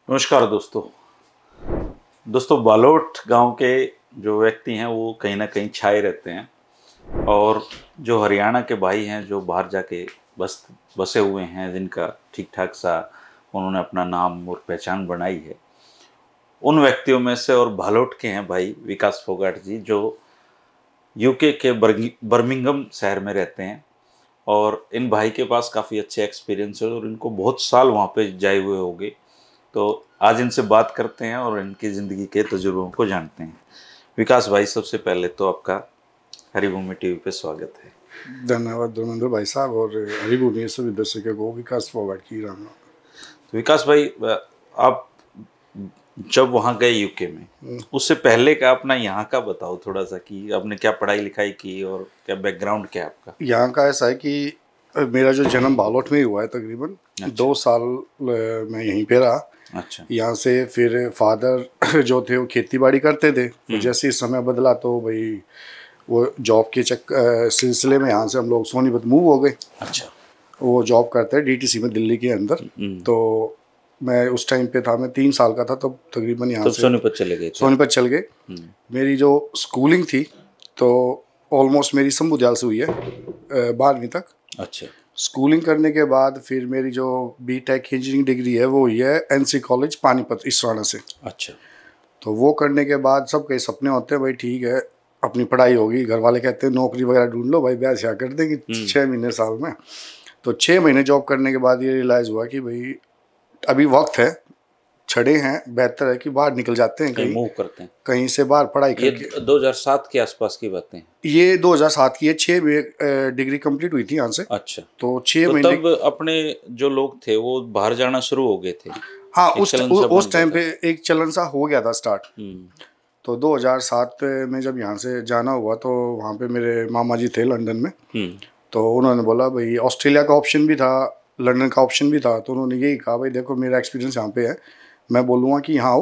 नमस्कार दोस्तों बालोट गांव के जो व्यक्ति हैं वो कहीं ना कहीं छाए रहते हैं और जो हरियाणा के भाई हैं जो बाहर जाके बसे हुए हैं, जिनका ठीक ठाक सा उन्होंने अपना नाम और पहचान बनाई है, उन व्यक्तियों में से और बालोट के हैं भाई विकास फोगाट जी, जो यूके के बर्मिंघम शहर में रहते हैं। और इन भाई के पास काफ़ी अच्छे एक्सपीरियंस है और इनको बहुत साल वहाँ पे जाए हुए होंगे। तो आज इनसे बात करते हैं और इनकी ज़िंदगी के तजुर्बों को जानते हैं। विकास भाई, सबसे पहले तो आपका हरिभूमि टीवी पे स्वागत है। धन्यवाद धर्मेंद्र भाई साहब और हरिभूमि सभी दर्शकों को विकास फोगाट की राम। तो विकास भाई, आप जब वहाँ गए यूके में, उससे पहले का अपना यहाँ का बताओ थोड़ा सा कि आपने क्या पढ़ाई लिखाई की और क्या बैकग्राउंड क्या है आपका। यहाँ का ऐसा है कि मेरा जो जन्म बालोट में ही हुआ है तकरीबन। अच्छा। 2 साल मैं यहीं पे रहा। अच्छा। यहाँ से फिर फादर जो थे वो खेती बाड़ी करते थे। तो जैसे ही समय बदला तो भाई वो जॉब के सिलसिले में यहाँ से हम लोग सोनीपत मूव हो गए। अच्छा। वो जॉब करते हैं डीटीसी में दिल्ली के अंदर। तो मैं उस टाइम पे था, मैं 3 साल का था तब तकरीबन यहाँ से सोनीपत चले गए। सोनीपत चल गए। मेरी जो स्कूलिंग थी तो ऑलमोस्ट मेरी संभू दयाल से हुई है 12वीं तक। अच्छा। स्कूलिंग करने के बाद फिर मेरी जो बीटेक इंजीनियरिंग डिग्री है वो हुई है एनसी कॉलेज पानीपत इसराना से। अच्छा। तो वो करने के बाद सब कई सपने होते हैं भाई ठीक है अपनी पढ़ाई होगी, घर वाले कहते हैं नौकरी वगैरह ढूंढ लो भाई, ब्याह शाह कर देंगे 6 महीने साल में। तो 6 महीने जॉब करने के बाद ये रियलाइज़ हुआ कि भाई अभी वक्त है, छड़े हैं, बेहतर है कि बाहर निकल जाते हैं, कहीं मूव करते हैं, कहीं से बाहर पढ़ाई करके। ये 2007 के आसपास की बातें हैं। ये 2007 की है, 6 डिग्री कंप्लीट हुई थी यहाँ से। अच्छा। तो 6 तो महीने तब अपने जो लोग थे वो बाहर जाना शुरू हो गए थे। हाँ, उस टाइम पे एक चलन सा हो गया था स्टार्ट। तो 2007 में जब यहाँ से जाना हुआ तो वहाँ पे मेरे मामा जी थे लंदन में। तो उन्होंने बोला भाई ऑस्ट्रेलिया का ऑप्शन भी था, लंदन का ऑप्शन भी था। तो उन्होंने यही कहा भाई देखो मेरा एक्सपीरियंस यहाँ पे है, मैं बोलूँगा कि यहाँ आओ,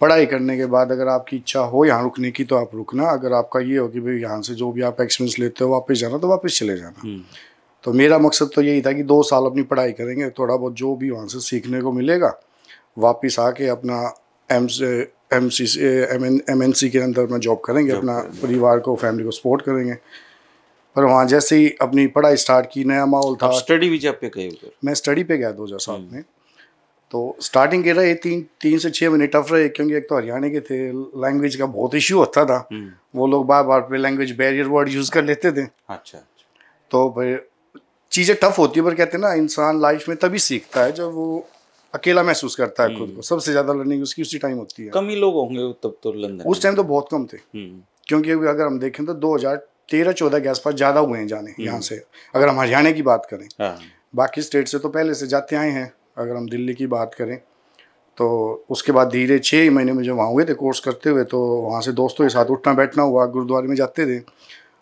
पढ़ाई करने के बाद अगर आपकी इच्छा हो यहाँ रुकने की तो आप रुकना, अगर आपका ये हो कि भाई यहाँ से जो भी आप एक्सपीरियंस लेते हो वापस जाना तो वापस चले जाना। तो मेरा मकसद तो यही था कि 2 साल अपनी पढ़ाई करेंगे, थोड़ा बहुत जो भी वहाँ से सीखने को मिलेगा वापस आके अपना MNC के अंदर में जॉब करेंगे, अपना परिवार को फैमिली को सपोर्ट करेंगे। पर वहाँ जैसे ही अपनी पढ़ाई स्टार्ट की, नया माहौल था। स्टडी वीजा पे गए उधर? मैं स्टडी पे गया 2007 में। तो स्टार्टिंग के रहे 3 से 6 महीने टफ रहे, क्योंकि एक तो हरियाणा के थे, लैंग्वेज का बहुत इश्यू होता था। वो लोग बार बार पे लैंग्वेज बैरियर वर्ड यूज़ कर लेते थे। अच्छा। तो फिर चीज़ें टफ होती है, पर कहते हैं ना इंसान लाइफ में तभी सीखता है जब वो अकेला महसूस करता है खुद को। सबसे ज़्यादा लर्निंग उसकी उसी टाइम होती है। कम ही लोग होंगे तब तो लंदन उस टाइम तो बहुत कम थे, क्योंकि अगर हम देखें तो 2013-14 के आसपास ज़्यादा हुए हैं जाने यहाँ से, अगर हम हरियाणा की बात करें। बाकी स्टेट से तो पहले से जाते आए हैं। अगर हम दिल्ली की बात करें तो उसके बाद धीरे 6 महीने में जब वहाँ हुए थे कोर्स करते हुए, तो वहाँ से दोस्तों के साथ उठना बैठना हुआ, गुरुद्वारे में जाते थे।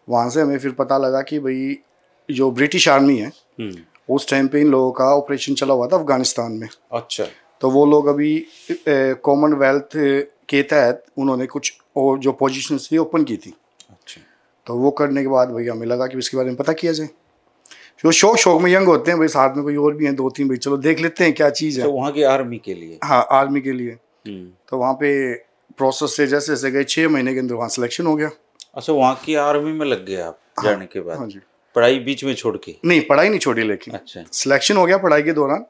वहाँ से हमें फिर पता लगा कि भाई जो ब्रिटिश आर्मी है उस टाइम पे इन लोगों का ऑपरेशन चला हुआ था अफगानिस्तान में। अच्छा। तो वो लोग अभी कॉमनवेल्थ के तहत उन्होंने कुछ और जो पोजीशंस थी ओपन की थी। अच्छा। तो वो करने के बाद भैया हमें लगा कि इसके बारे में पता किया जाए। जो शौक में यंग होते हैं भाई, साथ में कोई और भी हैं 2-3 भाई, चलो देख लेते हैं क्या चीज़ है। तो वहाँ की आर्मी के लिए? हाँ, आर्मी के लिए। तो वहाँ पे प्रोसेस से जैसे जैसे गए 6 महीने के अंदर वहाँ सिलेक्शन हो गया। अच्छा, वहाँ की आर्मी में लग गए आप? हाँ, जाने के बाद? हाँ जी। पढ़ाई बीच में छोड़ के? नहीं, पढ़ाई नहीं छोड़ी, लेकिन अच्छा सिलेक्शन हो गया पढ़ाई के दौरान।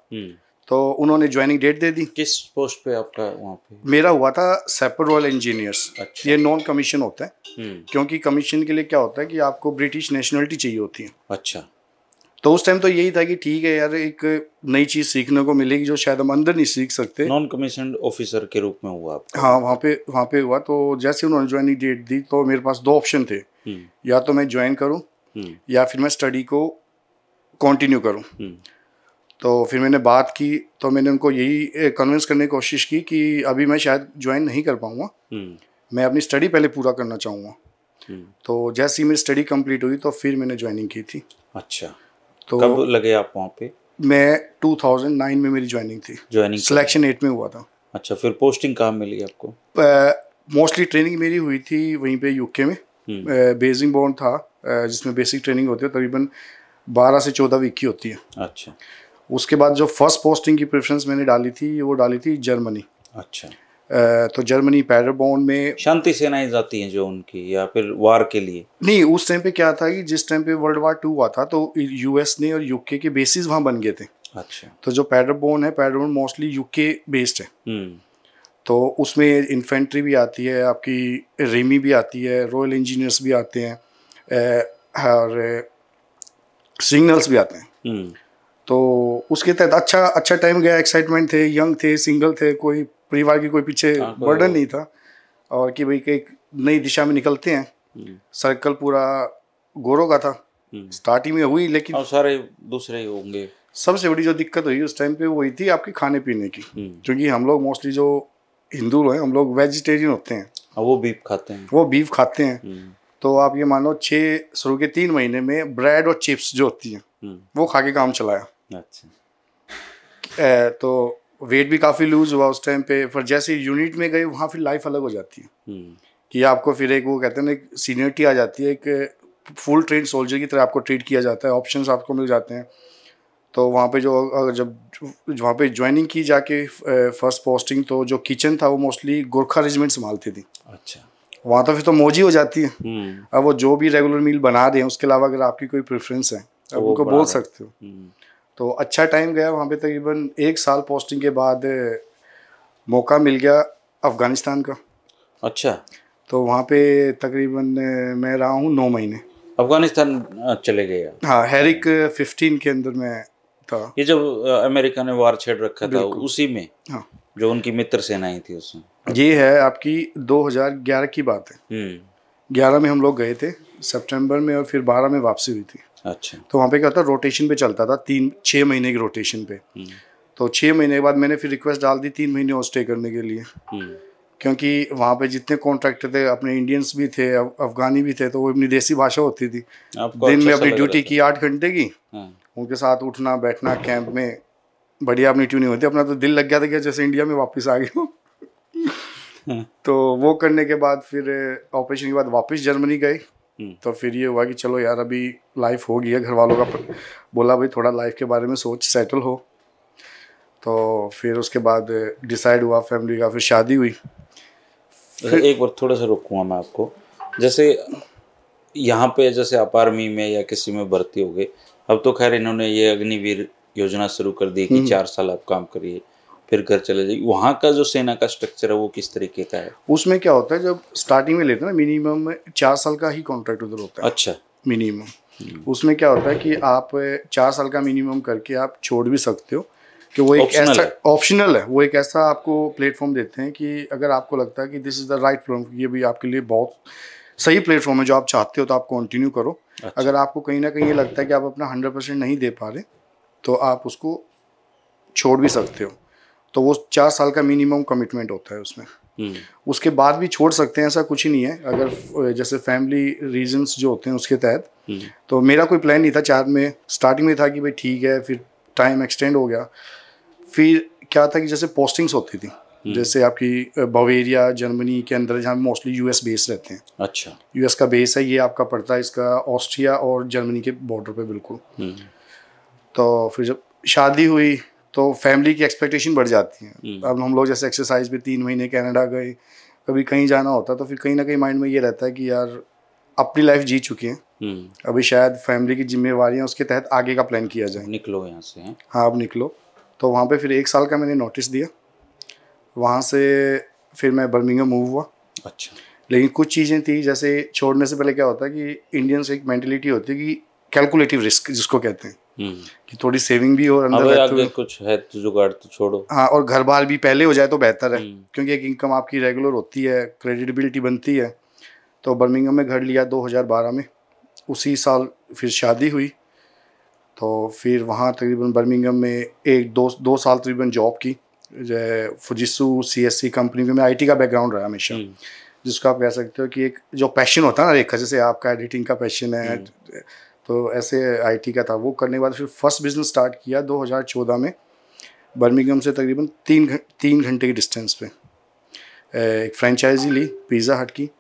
तो उन्होंने ज्वाइनिंग डेट दे दी। किस पोस्ट पे आपका वहाँ पे? मेरा हुआ था सेपर रॉयल इंजीनियर्स। अच्छा। ये नॉन कमीशन होता है, क्योंकि कमीशन के लिए क्या होता है कि आपको ब्रिटिश नेशनलिटी चाहिए होती है। अच्छा। तो उस टाइम तो यही था कि ठीक है यार, एक नई चीज़ सीखने को मिलेगी जो शायद हम अंदर नहीं सीख सकते। नॉन कमीशन ऑफिसर के रूप में हुआ आपका? हाँ, वहाँ पे हुआ। तो जैसे उन्होंने ज्वाइनिंग डेट दी तो मेरे पास 2 ऑप्शन थे, या तो मैं ज्वाइन करूँ या फिर मैं स्टडी को कंटिन्यू करूँ। तो फिर मैंने बात की, तो मैंने उनको यही कन्विंस करने की कोशिश की कि अभी मैं शायद ज्वाइन नहीं कर पाऊँगा, मैं अपनी स्टडी पहले पूरा करना चाहूँगा। तो जैसे ही मेरी स्टडी कंप्लीट हुई तो फिर मैंने ज्वाइनिंग की थी। अच्छा। तो कब लगे आप वहाँ पे? मैं 2009 में मेरी ज्वाइनिंग थी। ज्वाइनिंग सिलेक्शन 8 में हुआ था। अच्छा, फिर पोस्टिंग कहाँ मिली आपको? मोस्टली ट्रेनिंग मेरी हुई थी वहीं पे यूके में। बेसिंग बॉन्ड था जिसमें बेसिक ट्रेनिंग होती है, तकरीबन 12 से 14 वीक की होती है। अच्छा। उसके बाद जो फर्स्ट पोस्टिंग की प्रेफरेंस मैंने डाली थी वो डाली थी जर्मनी। अच्छा। तो जर्मनी पैडरबोर्न में शांति सेनाएं जाती हैं जो उनकी, या फिर वार के लिए? नहीं, उस टाइम पे क्या था कि जिस टाइम पे वर्ल्ड वार 2 हुआ था तो यूएस ने और यूके के बेसिस वहाँ बन गए थे। अच्छा। तो जो पैडरबोर्न है, पैडरबोर्न मोस्टली यूके बेस्ड है। तो उसमें इन्फेंट्री भी आती है, आपकी रेमी भी आती है, रॉयल इंजीनियर्स भी आते हैं, और सिग्नल्स भी आते हैं। तो उसके तहत अच्छा टाइम गया, एक्साइटमेंट थे, यंग थे, सिंगल थे, कोई परिवार की कोई पीछे बर्डन नहीं था, और कि भाई एक नई दिशा में निकलते हैं। सर्कल पूरा गोरों का था, स्टार्टिंग में हुई, लेकिन और सारे दूसरे होंगे। सबसे बड़ी जो दिक्कत हुई उस टाइम पे वही थी आपकी खाने पीने की, क्योंकि हम लोग मोस्टली जो हिंदू हैं हम लोग वेजिटेरियन होते हैं। वो बीफ खाते हैं, वो बीफ खाते हैं। तो आप ये मान लो 6 शुरू के 3 महीने में ब्रेड और चिप्स जो होती हैं वो खा के काम चलाया। अच्छा। तो वेट भी काफ़ी लूज हुआ उस टाइम पे। फिर जैसे यूनिट में गए वहाँ फिर लाइफ अलग हो जाती है कि आपको फिर एक वो कहते हैं ना, एक सीनियरिटी आ जाती है, एक फुल ट्रेन सोल्जर की तरह आपको ट्रीट किया जाता है, ऑप्शंस आपको मिल जाते हैं। तो वहाँ पे जब वहाँ पे ज्वाइनिंग की जाके फर्स्ट पोस्टिंग, तो जो किचन था वो मोस्टली गोरखा रेजिमेंट संभालती थी। अच्छा। वहाँ तो फिर तो मौज ही हो जाती है। अब वो जो भी रेगुलर मील बना रहे हैं उसके अलावा अगर आपकी कोई प्रेफरेंस है अब उनको बोल सकते हो। तो अच्छा टाइम गया वहाँ पे। तकरीबन 1 साल पोस्टिंग के बाद मौका मिल गया अफ़गानिस्तान का। अच्छा। तो वहाँ पे तकरीबन मैं रहा हूँ 9 महीने। अफगानिस्तान चले गए? हाँ, हैरिक 15 के अंदर मैं था। ये जब अमेरिका ने वार छेड़ रखा था उसी में? हाँ, जो उनकी मित्र सेनाएं थी उसमें? ये है आपकी 2011 की बात है। 11 में हम लोग गए थे सितंबर में, और फिर 12 में वापसी हुई थी। अच्छा। तो वहाँ पे क्या होता है, रोटेशन पे चलता था, 6 महीने की रोटेशन पे। तो 6 महीने के बाद मैंने फिर रिक्वेस्ट डाल दी 3 महीने और स्टे करने के लिए, क्योंकि वहाँ पे जितने कॉन्ट्रैक्टर थे अपने इंडियंस भी थे, अफगानी भी थे, तो वो अपनी देसी भाषा होती थी। दिन में अपनी ड्यूटी की 8 घंटे की, उनके साथ उठना बैठना कैंप में, बढ़िया अपनी ट्यूनिंग होती। अपना तो दिल लग गया था कि जैसे इंडिया में वापस आ गए हो। तो वो करने के बाद फिर ऑपरेशन के बाद वापस जर्मनी गए। तो फिर ये हुआ कि चलो यार अभी लाइफ हो गई है, घर वालों का बोला भाई थोड़ा लाइफ के बारे में सोच, सेटल हो। तो फिर उसके बाद डिसाइड हुआ फैमिली का, फिर शादी हुई। फिर एक बार थोड़ा सा रोकूंगा मैं आपको। जैसे यहाँ पे जैसे आप आर्मी में या किसी में भर्ती हो गए, अब तो खैर इन्होंने ये अग्निवीर योजना शुरू कर दी कि 4 साल आप काम करिए फिर घर चले जाइए। वहाँ का जो सेना का स्ट्रक्चर है वो किस तरीके का है? उसमें क्या होता है, जब स्टार्टिंग में लेते हैं ना मिनिमम 4 साल का ही कॉन्ट्रैक्ट उधर होता है। अच्छा। मिनिमम उसमें क्या होता है कि आप 4 साल का मिनिमम करके आप छोड़ भी सकते हो, कि वो एक ऐसा ऑप्शनल है, वो एक ऐसा आपको प्लेटफॉर्म देते हैं कि अगर आपको लगता है कि this is the right platform, ये भी आपके लिए बहुत सही प्लेटफॉर्म है जो आप चाहते हो, तो आप कंटिन्यू करो। अच्छा। अगर आपको कहीं ना कहीं ये लगता है कि आप अपना 100% नहीं दे पा रहे तो आप उसको छोड़ भी सकते हो। तो वो 4 साल का मिनिमम कमिटमेंट होता है उसमें। उसके बाद भी छोड़ सकते हैं, ऐसा कुछ ही नहीं है, अगर जैसे फैमिली रीजंस जो होते हैं उसके तहत। तो मेरा कोई प्लान नहीं था 4 में, स्टार्टिंग में था कि भाई ठीक है, फिर टाइम एक्सटेंड हो गया। फिर क्या था कि जैसे पोस्टिंग्स होती थी, जैसे आपकी बवेरिया जर्मनी के अंदर जहाँ मोस्टली यूएस बेस रहते हैं। अच्छा। यूएस का बेस है, ये आपका पड़ता है इसका ऑस्ट्रिया और जर्मनी के बॉर्डर पे बिल्कुल। तो फिर जब शादी हुई तो फैमिली की एक्सपेक्टेशन बढ़ जाती है। अब हम लोग जैसे एक्सरसाइज पे 3 महीने कनाडा गए, कभी कहीं जाना होता तो फिर कहीं ना कहीं माइंड में ये रहता है कि यार अपनी लाइफ जी चुके हैं, अभी शायद फैमिली की जिम्मेवारियां उसके तहत आगे का प्लान किया जाए। निकलो यहाँ से। हाँ, अब निकलो। तो वहाँ पे फिर 1 साल का मैंने नोटिस दिया। वहाँ से फिर मैं बर्मिंघम मूव हुआ। अच्छा। लेकिन कुछ चीज़ें थी, जैसे छोड़ने से पहले क्या होता है कि इंडियन से एक मेंटेलिटी होती है कि कैलकुलेटिव रिस्क जिसको कहते हैं, कि थोड़ी सेविंग भी हो अंदर आगे कुछ है तो जुगाड़ तो छोड़ो। हाँ, और घर बार भी पहले हो जाए तो बेहतर है, क्योंकि एक इनकम आपकी रेगुलर होती है, क्रेडिबिलिटी बनती है। तो बर्मिंघम में घर लिया 2012 में। उसी साल फिर शादी हुई। तो फिर वहाँ तकरीबन बर्मिंघम में 1-2 साल तकरीबन जॉब की। फुजित्सु CSC कंपनी में। मैं IT का बैकग्राउंड रहा हमेशा, जिसको आप कह सकते हो कि एक जो पैशन होता है ना रेखा, जैसे आपका एडिटिंग का पैशन है, तो ऐसे IT का था। वो करने के बाद फिर फर्स्ट बिजनेस स्टार्ट किया 2014 में बर्मिंघम से तकरीबन 3 घंटे की डिस्टेंस पे। एक फ्रेंचाइजी ली पिज़्ज़ा हट की।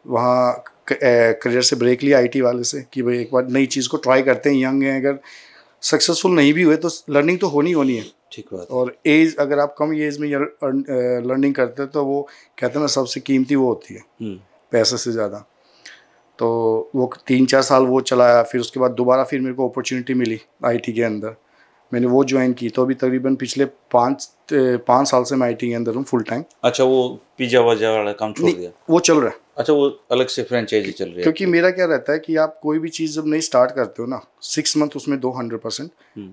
वहाँ करियर से ब्रेक लिया IT वाले से कि भाई एक बार नई चीज़ को ट्राई करते हैं, यंग हैं, अगर सक्सेसफुल नहीं भी हुए तो लर्निंग तो होनी है। ठीक बात। और एज, अगर आप कम एज में लर्निंग करते हैं तो वो कहते हैं ना सबसे कीमती वो होती है पैसे से ज़्यादा। तो वो 3-4 साल वो चलाया, फिर उसके बाद दोबारा फिर मेरे को अपॉर्चुनिटी मिली आईटी के अंदर, मैंने वो ज्वाइन की। तो अभी तकरीबन पिछले 5 साल से मैं आईटी के अंदर हूँ फुल टाइम। अच्छा, वो पिज्जा वज्जा वाला काम छोड़ दिया? वो चल रहा है। अच्छा, वो अलग से फ्रेंचाइजी चल रही है? क्योंकि मेरा क्या रहता है कि आप कोई भी चीज़ जब नहीं स्टार्ट करते हो ना, 6 मंथ उसमें दो 100%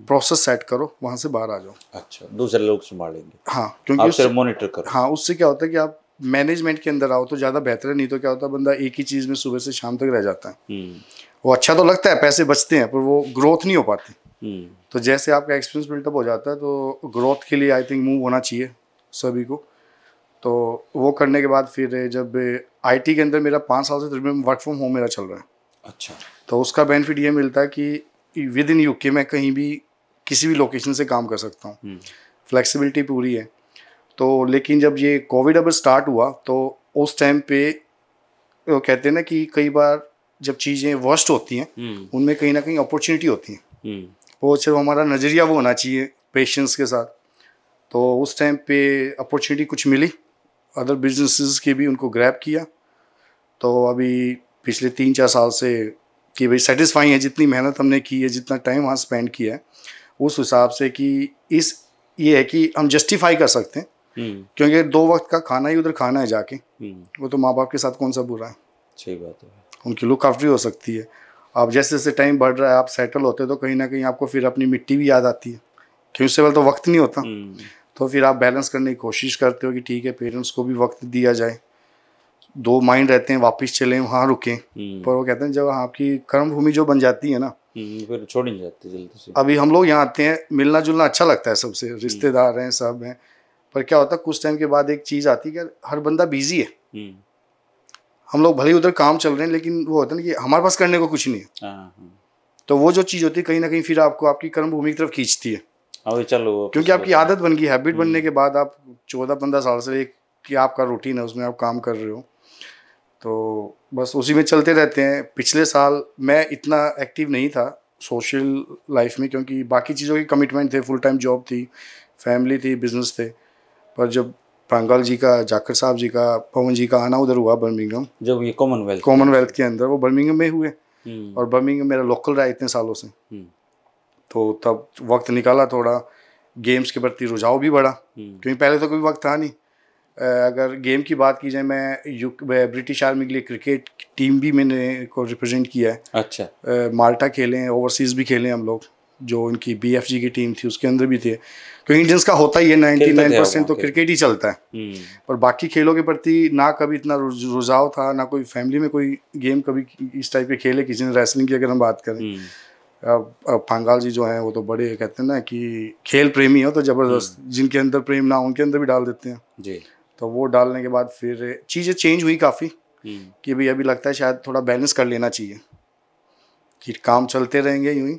प्रोसेस सेट करो, वहाँ से बाहर आ जाओ। अच्छा, दूसरे लोग संभालेंगे? हाँ, क्योंकि आप सिर्फ मॉनिटर करो। हाँ, उससे क्या होता है कि आप मैनेजमेंट के अंदर आओ तो ज़्यादा बेहतर है। नहीं तो क्या होता है, बंदा एक ही चीज़ में सुबह से शाम तक रह जाता है। वो अच्छा तो लगता है, पैसे बचते हैं, पर वो ग्रोथ नहीं हो पाती। तो जैसे आपका एक्सपीरियंस बिल्डअप हो जाता है तो ग्रोथ के लिए आई थिंक मूव होना चाहिए सभी को। तो वो करने के बाद फिर जब आईटी के अंदर मेरा 5 साल से तकरीबन वर्क फ्रॉम होम मेरा चल रहा है। अच्छा। तो उसका बेनिफिट ये मिलता है कि विद इन यूके मैं कहीं भी किसी भी लोकेशन से काम कर सकता हूँ, फ्लेक्सिबिलिटी पूरी है। तो लेकिन जब ये कोविड अब स्टार्ट हुआ तो उस टाइम पे वो कहते हैं ना कि कई बार जब चीज़ें वर्स्ट होती हैं उनमें कहीं ना कहीं अपॉर्चुनिटी होती है। वो सिर्फ हमारा नज़रिया वो होना चाहिए पेशेंस के साथ। तो उस टाइम पे अपॉर्चुनिटी कुछ मिली, अदर बिजनेसेस की भी, उनको ग्रैब किया। तो अभी पिछले 3-4 साल से कि भाई सेटिस्फाई है जितनी मेहनत हमने की है, जितना टाइम वहाँ स्पेंड किया है, उस हिसाब से कि ये है कि हम जस्टिफाई कर सकते हैं। क्योंकि 2 वक्त का खाना ही उधर खाना है जाके, वो तो माँ बाप के साथ कौन सा बुरा है। सही बात है। उनकी लुक आफ्टर हो सकती है। अब जैसे जैसे टाइम बढ़ रहा है, आप सेटल होते हो तो कहीं ना कहीं आपको फिर अपनी मिट्टी भी याद आती है, क्योंकि उससे पहले तो वक्त नहीं होता। तो फिर आप बैलेंस करने की कोशिश करते हो कि ठीक है, पेरेंट्स को भी वक्त दिया जाए। 2 माइंड रहते हैं, वापस चलें वहाँ रुकें, पर वो कहते हैं जब आपकी कर्म भूमि जो बन जाती है ना, फिर छोड़ नहीं जाती जल्दी से। अभी हम लोग यहाँ आते हैं, मिलना जुलना अच्छा लगता है सबसे, रिश्तेदार हैं, सब हैं, पर क्या होता है कुछ टाइम के बाद एक चीज़ आती है कि हर बंदा बिजी है। हम लोग भले ही उधर काम चल रहे हैं, लेकिन वो होता है ना कि हमारे पास करने को कुछ नहीं है। तो वो जो चीज़ होती है कहीं ना कहीं फिर आपको आपकी कर्म भूमि की तरफ खींचती है। चलो, क्योंकि आपकी आदत बन गई, हैबिट बनने के बाद आप 14-15 साल से एक कि आपका रूटीन है, उसमें आप काम कर रहे हो, तो बस उसी में चलते रहते हैं। पिछले साल मैं इतना एक्टिव नहीं था सोशल लाइफ में, क्योंकि बाकी चीज़ों की कमिटमेंट थे, फुल टाइम जॉब थी, फैमिली थी, बिजनेस थे। पर जब पांगाल जी का, जाकर साहब जी का, पवन जी का आना उधर हुआ बर्मिंघम, जब ये कॉमनवेल्थ के अंदर, वो बर्मिंघम में हुए, और बर्मिंघम मेरा लोकल रहा इतने सालों से। तो तब वक्त निकाला, थोड़ा गेम्स के प्रति रुझाव भी बढ़ा, क्योंकि पहले तो कोई वक्त था नहीं। अगर गेम की बात की जाए, मैं ब्रिटिश आर्मी के लिए क्रिकेट टीम भी मैंने को रिप्रेजेंट किया है। अच्छा। माल्टा खेले हैं, ओवरसीज़ भी खेले हैं हम लोग, जो उनकी BFG की टीम थी उसके अंदर भी थे। क्योंकि इंडियंस का होता ही है 99% तो क्रिकेट ही चलता है, पर बाकी खेलों के प्रति ना कभी इतना रुझाव था, ना कोई फैमिली में कोई गेम कभी इस टाइप के खेले। किसी ने रेसलिंग की अगर हम बात करें, अब पांगाल जी जो हैं वो तो बड़े कहते हैं ना कि खेल प्रेमी हो तो ज़बरदस्त, जिनके अंदर प्रेम ना उनके अंदर भी डाल देते हैं जी। तो वो डालने के बाद फिर चीज़ें चेंज हुई काफ़ी, कि भाई अभी लगता है शायद थोड़ा बैलेंस कर लेना चाहिए, कि काम चलते रहेंगे यूं ही,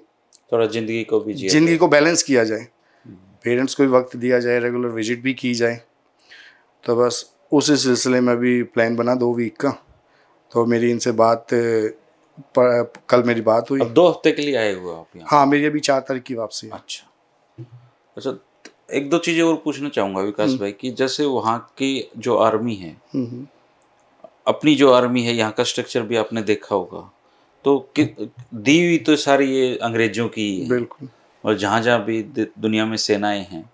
थोड़ा ज़िंदगी को बैलेंस किया जाए, पेरेंट्स को भी वक्त दिया जाए, रेगुलर विजिट भी की जाए। तो बस उसी सिलसिले में अभी प्लान बना 2 वीक का। तो मेरी इनसे बात कल मेरी बात हुई। अब 2 हफ्ते के लिए आए हुए आप यहाँ? हाँ, मेरी अभी 4 तारीख की वापसी है। अच्छा, 1-2 चीज़ें और पूछना चाहूँगा विकास भाई, कि जैसे वहाँ की जो आर्मी है, अपनी जो आर्मी है, यहाँ का स्ट्रक्चर भी आपने देखा होगा, तो दी हुई तो सारी ये अंग्रेजों की है। बिल्कुल। और जहाँ जहाँ भी दुनिया में सेनाएं हैं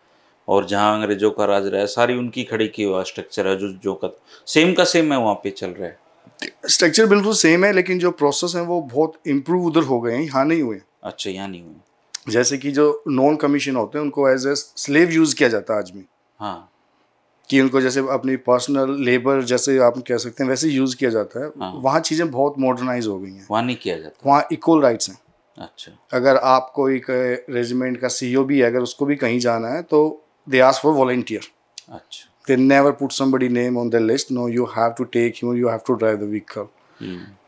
और जहाँ अंग्रेजों का राज रहा है, सारी उनकी खड़ी की हुआ स्ट्रक्चर है, जो का सेम है वहाँ पे चल रहा है। स्ट्रक्चर बिल्कुल सेम है, लेकिन जो प्रोसेस है वो बहुत इम्प्रूव उधर हो गए हैं, यहाँ नहीं हुए। अच्छा, यहाँ नहीं हुए। जैसे कि जो नॉन कमीशन होते हैं उनको एज ए स्लेव यूज़ किया जाता है आज भी। हाँ, कि उनको जैसे अपनी पर्सनल लेबर जैसे आप कह सकते हैं वैसे यूज़ किया जाता है। हाँ। वहाँ चीज़ें बहुत मॉडर्नाइज हो गई हैं, वहाँ नहीं किया जाता, वहाँ इक्वल राइट्स हैं। अच्छा। अगर आपको एक रेजिमेंट का CEO भी है, अगर उसको भी कहीं जाना है तो दे आस्क फॉर वॉलंटियर। अच्छा। They never put somebody name on the list, no you have to take him, you have to drive the vehicle.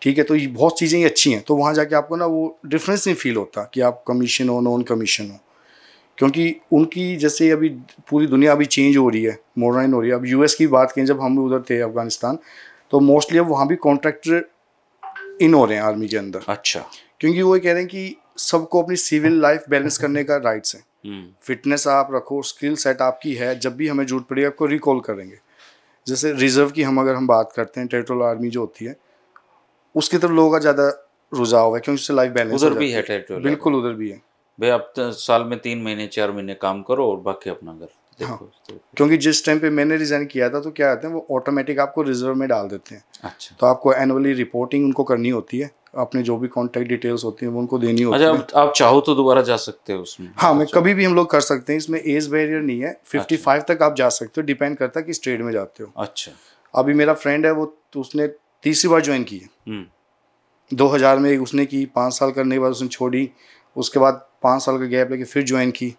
ठीक है, तो ये बहुत चीज़ें ही अच्छी हैं। तो वहाँ जाके आपको ना वो डिफरेंस नहीं फील होता कि आप कमीशन हो नॉन कमीशन हो, क्योंकि उनकी जैसे अभी पूरी दुनिया अभी चेंज हो रही है, मॉडर्न हो रही है। अब US की बात करें, जब हम उधर थे अफगानिस्तान, तो मोस्टली अब वहाँ भी कॉन्ट्रैक्टर इन हो रहे हैं आर्मी के अंदर। अच्छा। क्योंकि वो कह रहे हैं कि सबको अपनी सिविल लाइफ बैलेंस करने का राइट्स है। फिटनेस आप रखो, स्किल सेट आपकी है, जब भी हमें जरूरत पड़ेगी आपको रिकॉल करेंगे। जैसे रिजर्व की अगर हम बात करते हैं, टेरिटोरियल आर्मी जो होती है उसकी तरफ लोगों का ज़्यादा रुझाव है, क्योंकि उससे लाइफ बैलेंस उधर भी है टेरिटोरियल? बिल्कुल उधर भी है भाई, आप साल में 3 महीने 4 महीने काम करो और बाकी अपना घर देखो। हाँ, क्योंकि जिस टाइम पे मैंने रिजाइन किया था तो क्या कहते हैं वो ऑटोमेटिक आपको रिजर्व में डाल देते हैं। अच्छा। तो आपको एनुअली रिपोर्टिंग उनको करनी होती है, अपने जो भी कॉन्टैक्ट डिटेल्स होती हैं वो उनको देनी होती है। अच्छा, आप चाहो तो दोबारा जा सकते हो उसमें? हाँ, मैं कभी भी हम लोग कर सकते हैं, इसमें एज बैरियर नहीं है। 55 तक आप जा सकते हो, डिपेंड करता है किस ट्रेड में जाते हो। अच्छा। अभी मेरा फ्रेंड है वो तो उसने तीसरी बार ज्वाइन की है। 2000 में उसने की, 5 साल करने के बाद उसने छोड़ी, उसके बाद 5 साल का गैप लेके फिर ज्वाइन की।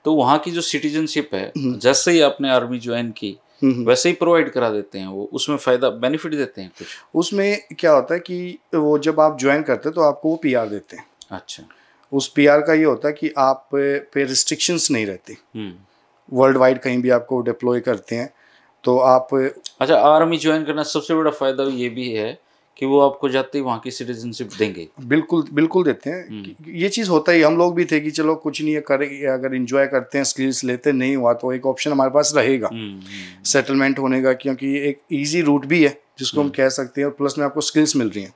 तो वहाँ की जो सिटीजनशिप है, जैसे ही आपने आर्मी ज्वाइन की वैसे ही प्रोवाइड करा देते हैं वो? उसमें फायदा बेनिफिट देते हैं कुछ? उसमें क्या होता है कि वो जब आप ज्वाइन करते हैं तो आपको वो पीआर देते हैं। अच्छा। उस पीआर का ये होता है कि आप पे रिस्ट्रिक्शंस नहीं रहती, वर्ल्ड वाइड कहीं भी आपको डिप्लॉय करते हैं तो आप। अच्छा, आर्मी ज्वाइन करना सबसे बड़ा फायदा ये भी है कि वो आपको जाते ही वहाँ की सिटीजनशिप देंगे? बिल्कुल बिल्कुल देते हैं। ये चीज़ होता ही, हम लोग भी थे कि चलो कुछ नहीं है, करें अगर एंजॉय करते हैं, स्किल्स लेते, नहीं हुआ तो एक ऑप्शन हमारे पास रहेगा सेटलमेंट होने का, क्योंकि एक इजी रूट भी है जिसको हम कह सकते हैं, और प्लस में आपको स्किल्स मिल रही हैं।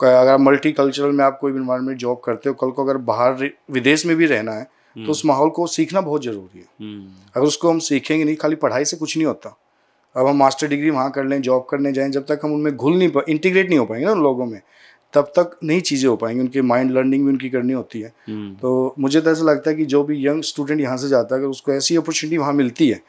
अगर मल्टी कल्चरल में आप कोई भी इन्वायरमेंट जॉब करते हो, कल को अगर बाहर विदेश में भी रहना है तो उस माहौल को सीखना बहुत ज़रूरी है। अगर उसको हम सीखेंगे नहीं, खाली पढ़ाई से कुछ नहीं होता। अब हम मास्टर डिग्री वहाँ कर लें, जॉब करने जाएं, जब तक हम उनमें घुल नहीं इंटीग्रेट नहीं हो पाएंगे ना उन लोगों में, तब तक नई चीज़ें हो पाएंगी। उनकी माइंड लर्निंग भी उनकी करनी होती है। तो मुझे तो ऐसा लगता है कि जो भी यंग स्टूडेंट यहाँ से जाता है, अगर उसको ऐसी अपॉर्चुनिटी वहाँ मिलती है,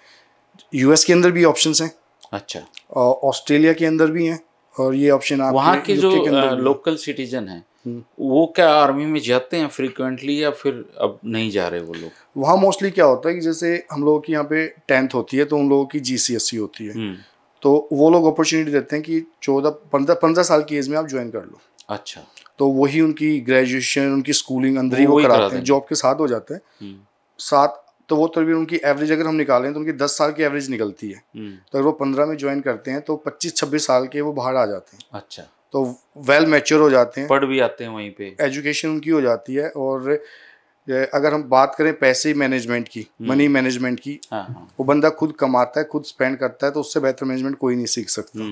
यूएस के अंदर भी ऑप्शंस हैं। अच्छा। और ऑस्ट्रेलिया के अंदर भी हैं, और ये ऑप्शन आप वहाँ के जो लोकल सिटीजन हैं वो क्या आर्मी में जाते हैं फ्रीक्वेंटली, या फिर अब नहीं जा रहे वो लोग? वहाँ मोस्टली क्या होता है कि जैसे हम लोगों की यहाँ पे 10th होती है तो उन लोगों की GCSE होती है, तो वो लोग अपॉर्चुनिटी देते हैं कि 14-15 साल की एज में आप ज्वाइन कर लो। अच्छा। तो वही उनकी ग्रेजुएशन, उनकी स्कूलिंग अंदर ही वो कराते हैं, जॉब के साथ हो जाते हैं साथ। तो वो तो भी उनकी एवरेज अगर हम निकालें तो उनकी 10 साल की एवरेज निकलती है। तो अगर वो 15 में ज्वाइन करते हैं तो 25-26 साल के वो बाहर आ जाते हैं। अच्छा। तो वेल मैच्योर हो जाते हैं, पढ़ भी आते हैं वहीं पे, एजुकेशन उनकी हो जाती है। और अगर हम बात करें पैसे मैनेजमेंट की, मनी मैनेजमेंट की, वो बंदा खुद कमाता है, खुद स्पेंड करता है, तो उससे बेहतर मैनेजमेंट कोई नहीं सीख सकता।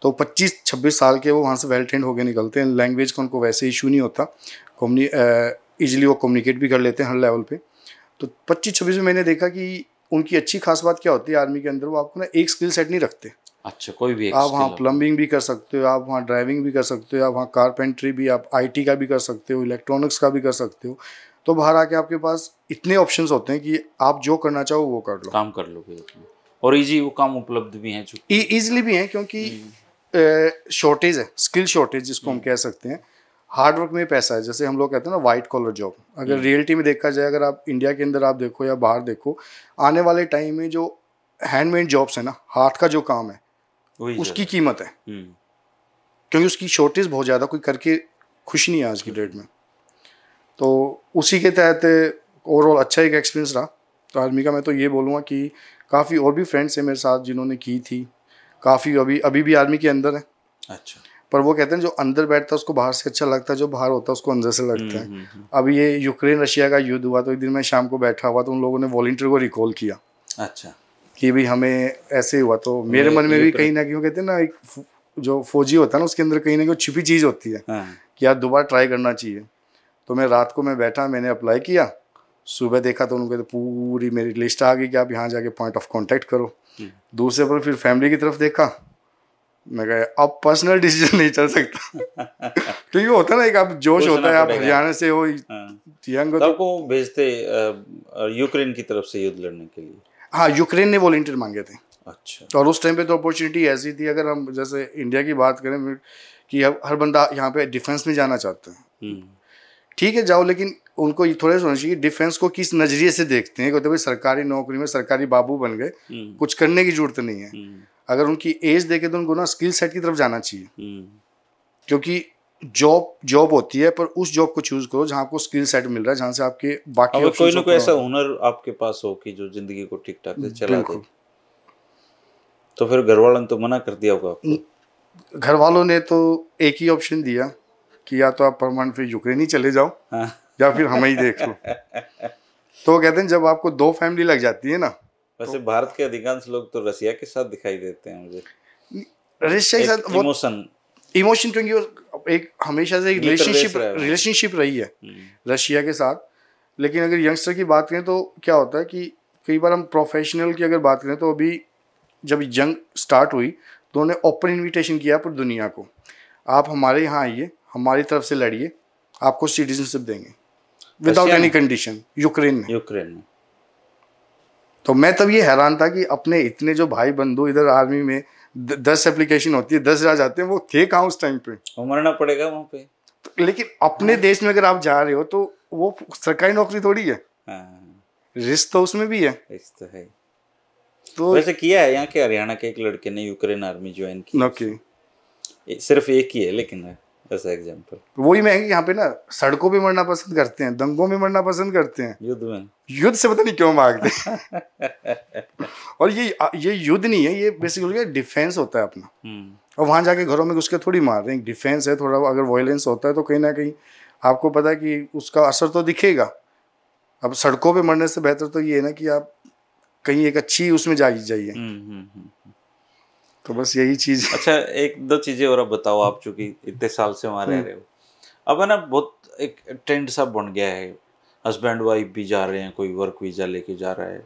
तो 25-26 साल के वो वहाँ से वेल ट्रेंड होकर निकलते हैं। लैंग्वेज का उनको वैसे इशू नहीं होता, ईजिली वो कम्युनिकेट भी कर लेते हैं हर लेवल पे। तो 25-26 में मैंने देखा कि उनकी अच्छी खास बात क्या होती है आर्मी के अंदर, वो आपको ना एक स्किल सेट नहीं रखते। अच्छा, कोई भी एक आप वहाँ प्लम्बिंग भी कर सकते हो, आप वहाँ ड्राइविंग भी कर सकते हो, आप वहाँ कारपेंट्री भी, आप IT का भी कर सकते हो, इलेक्ट्रॉनिक्स का भी कर सकते हो। तो बाहर आके आपके पास इतने ऑप्शंस होते हैं कि आप जो करना चाहो वो कर लो, काम कर लोगे। और इजी वो काम उपलब्ध भी हैं, ईजिली भी हैं, क्योंकि शॉर्टेज है, स्किल शॉर्टेज जिसको हम कह सकते हैं। हार्ड वर्क में पैसा है, जैसे हम लोग कहते हैं ना वाइट कॉलर जॉब। अगर रियलिटी में देखा जाए, अगर आप इंडिया के अंदर आप देखो या बाहर देखो, आने वाले टाइम में जो हैंडमेड जॉब्स है ना, हाथ का जो काम है, उसकी कीमत है, क्योंकि उसकी शॉर्टेज बहुत ज़्यादा, कोई करके खुश नहीं है आज की डेट में। तो उसी के तहत ओवरऑल अच्छा एक एक्सपीरियंस रहा तो आर्मी का। मैं तो ये बोलूँगा कि काफ़ी और भी फ्रेंड्स हैं मेरे साथ जिन्होंने की थी, काफ़ी अभी भी आर्मी के अंदर है। अच्छा। पर वो कहते हैं जो अंदर बैठता है उसको बाहर से अच्छा लगता है, जो बाहर होता है उसको अंदर से लगता है। अभी ये यूक्रेन रशिया का युद्ध हुआ तो एक दिन मैं शाम को बैठा हुआ तो उन लोगों ने वॉलंटियर को रिकॉल किया। अच्छा। कि भाई हमें ऐसे हुआ, तो मेरे मन में भी कहीं ना कहीं कहते हैं ना, एक जो फौजी होता है ना उसके अंदर कहीं ना कहीं छिपी चीज़ होती है कि यार दोबारा ट्राई करना चाहिए। तो मैं रात को मैं बैठा, मैंने अप्लाई किया, सुबह देखा तो उनको पूरी मेरी लिस्ट आ गई कि आप यहाँ जाके पॉइंट ऑफ कांटेक्ट करो। दूसरे पर फिर फैमिली की तरफ देखा, मैं कहा अब पर्सनल डिसीजन नहीं चल सकता क्योंकि होता है ना एक आप जोश होता है, आप हरियाणा से हो, यंग हो, तो आपको भेजते यूक्रेन की तरफ से युद्ध लड़ने के लिए? हाँ, यूक्रेन ने वॉलंटियर मांगे थे। अच्छा। और उस टाइम पे तो अपॉर्चुनिटी ऐसी थी, अगर हम जैसे इंडिया की बात करें कि हर बंदा यहाँ पे डिफेंस में जाना चाहता है, ठीक है जाओ, लेकिन उनको ये थोड़ा सोचना चाहिए डिफेंस को किस नज़रिए से देखते हैं। कहते भाई सरकारी नौकरी में सरकारी बाबू बन गए, कुछ करने की जरूरत नहीं है। अगर उनकी एज देखे तो उनको ना स्किल सेट की तरफ जाना चाहिए, क्योंकि जॉब होती है, पर उस जॉब को चूज करो जहाँ आपको स्किल सेट मिल रहा है, जहाँ से आपके बाकी कोई ना कोई ऐसा हुनर आपके पास हो कि जो जिंदगी को ठीक ठाक से चला दे। तो फिर घर वालों ने तो मना कर दिया होगा आपको? घर वालों ने तो एक ही ऑप्शन दिया कि या तो आप परमानेंट फिर यूक्रेन ही चले जाओ हाँ। या फिर हमें ही देख लो। तो वो कहते हैं जब आपको 2 फैमिली लग जाती है ना। वैसे भारत के अधिकांश लोग तो रसिया के साथ दिखाई देते हैं मुझे, रशिया के साथ वो इमोशन, क्योंकि वो एक हमेशा से रिलेशनशिप रही है रशिया के साथ। लेकिन अगर यंगस्टर की बात करें तो क्या होता है कि कई बार हम प्रोफेशनल की अगर बात करें तो अभी जब जंग स्टार्ट हुई तो उन्होंने ओपन इनविटेशन किया पूरी दुनिया को, आप हमारे यहाँ आइए, हमारी तरफ से लड़िए, आपको सिटीजनशिप देंगे विदाउट एनी कंडीशन। यूक्रेन में तो मैं तब ये हैरान था कि अपने इतने जो भाई बंधु इधर आर्मी में 10 एप्लीकेशन होती है, 10 जाते हैं, वो थे कहाँ उस टाइम पे? मरना पड़ेगा वहाँ पे। तो लेकिन अपने देश में अगर आप जा रहे हो तो वो सरकारी नौकरी थोड़ी है, रिस्क तो उसमें भी है। रिस्क तो है। तो वैसे किया है यहाँ के हरियाणा के एक लड़के ने यूक्रेन आर्मी ज्वाइन की। ओके, सिर्फ एक ही है लेकिन ऐसा एग्जांपल। वही मैं यहाँ पे ना सड़कों पे मरना पसंद करते हैं, दंगों में मरना पसंद करते हैं, युद्ध से पता नहीं क्यों भागते हैं। और ये युद्ध नहीं है, ये बेसिकली डिफेंस होता है अपना। और वहां जाके घरों में घुस के थोड़ी मार रहे हैं, डिफेंस है। थोड़ा अगर वायलेंस होता है तो कहीं ना कहीं आपको पता है कि उसका असर तो दिखेगा। अब सड़कों पे मरने से बेहतर तो ये है ना कि आप कहीं एक अच्छी उसमें जाइए। तो बस यही चीज। अच्छा, एक दो चीजें और अब बताओ, आप चूंकि इतने साल से वहां रह रहे हो, अब है ना बहुत एक ट्रेंड सा बन गया है, हस्बैंड वाइफ भी जा रहे हैं, कोई वर्क वीजा लेके जा रहा है,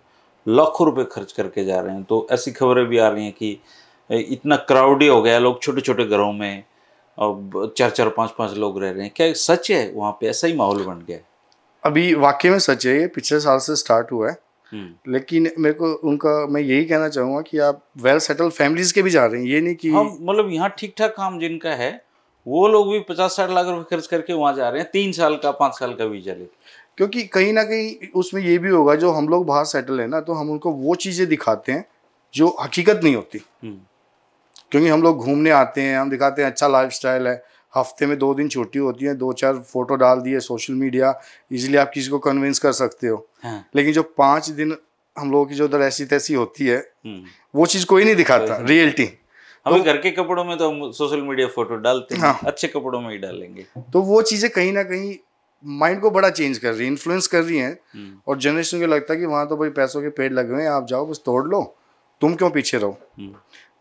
लाखों रुपए खर्च करके जा रहे हैं। तो ऐसी खबरें भी आ रही हैं कि इतना क्राउडी हो गया, लोग छोटे छोटे घरों में और 4-4, 5-5 लोग रह रहे हैं। क्या सच है वहाँ पे ऐसा ही माहौल बन गया है? अभी वाकई में सच है, ये पिछले साल से स्टार्ट हुआ है। लेकिन मेरे को मैं यही कहना चाहूँगा कि आप वेल सेटल फैमिलीज के भी जा रहे हैं, ये नहीं कि हम मतलब यहाँ ठीक ठाक काम जिनका है वो लोग भी 50-60 लाख रुपए खर्च करके वहाँ जा रहे हैं 3 साल का 5 साल का वीजा लेके। क्योंकि कहीं ना कहीं उसमें ये भी होगा, जो हम लोग बाहर सेटल है ना, तो हम उनको वो चीज़ें दिखाते हैं जो हकीकत नहीं होती। क्योंकि हम लोग घूमने आते हैं, हम दिखाते हैं अच्छा लाइफस्टाइल है, हफ्ते में 2 दिन छुट्टी होती है, 2-4 फोटो डाल दिए सोशल मीडिया, इजीली आप किसी को कन्विंस कर सकते हो। हाँ। लेकिन जो 5 दिन हम लोगों की जो उधर ऐसी तैसी होती है, वो चीज़ कोई नहीं दिखाता, रियलिटी। हम तो घर के कपड़ों में तो हम सोशल मीडिया फोटो डालते हैं। हाँ। अच्छे कपड़ों में ही डालेंगे। तो वो चीज़ें कहीं ना कहीं माइंड को बड़ा चेंज कर रही है, इन्फ्लुएंस कर रही हैं। और जनरेशन को लगता है कि वहाँ तो भाई पैसों के पेड़ लगे हुए हैं, आप जाओ बस तोड़ लो, तुम क्यों पीछे रहो।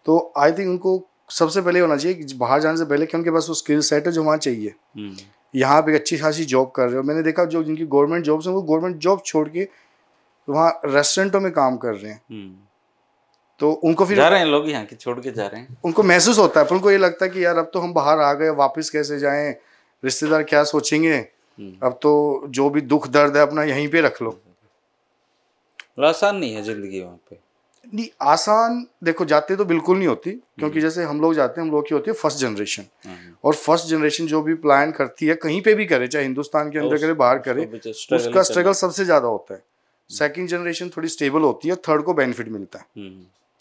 तो आई थिंक उनको सबसे पहले होना चाहिए कि बाहर जाने से पहले कि उनके पास वो स्किल सेट है जो वहाँ चाहिए। यहाँ पे अच्छी खासी जॉब कर रहे हो, मैंने देखा जो जिनकी गवर्नमेंट जॉब्स हैं वो गवर्नमेंट जॉब छोड़ के वहाँ रेस्टोरेंटों में काम कर रहे हैं। तो उनको फिर जा रहे हैं लोग यहाँ के छोड़ के जा रहे हैं, उनको महसूस होता है, पर उनको ये लगता है कि यार अब तो हम बाहर आ गए, वापस कैसे जाएं, रिश्तेदार क्या सोचेंगे, अब तो जो भी दुख दर्द है अपना यहीं पे रख लो। आसान नहीं है जिंदगी वहाँ पे। नहीं आसान, देखो जाते तो बिल्कुल नहीं होती, क्योंकि जैसे हम लोग जाते हैं, हम लोग की होती है फर्स्ट जनरेशन। और फर्स्ट जनरेशन जो भी प्लान करती है, कहीं पे भी करे, चाहे हिंदुस्तान के अंदर करे बाहर करे, उसका स्ट्रगल सबसे ज्यादा होता है। सेकंड जनरेशन थोड़ी स्टेबल होती है, थर्ड को बेनिफिट मिलता है।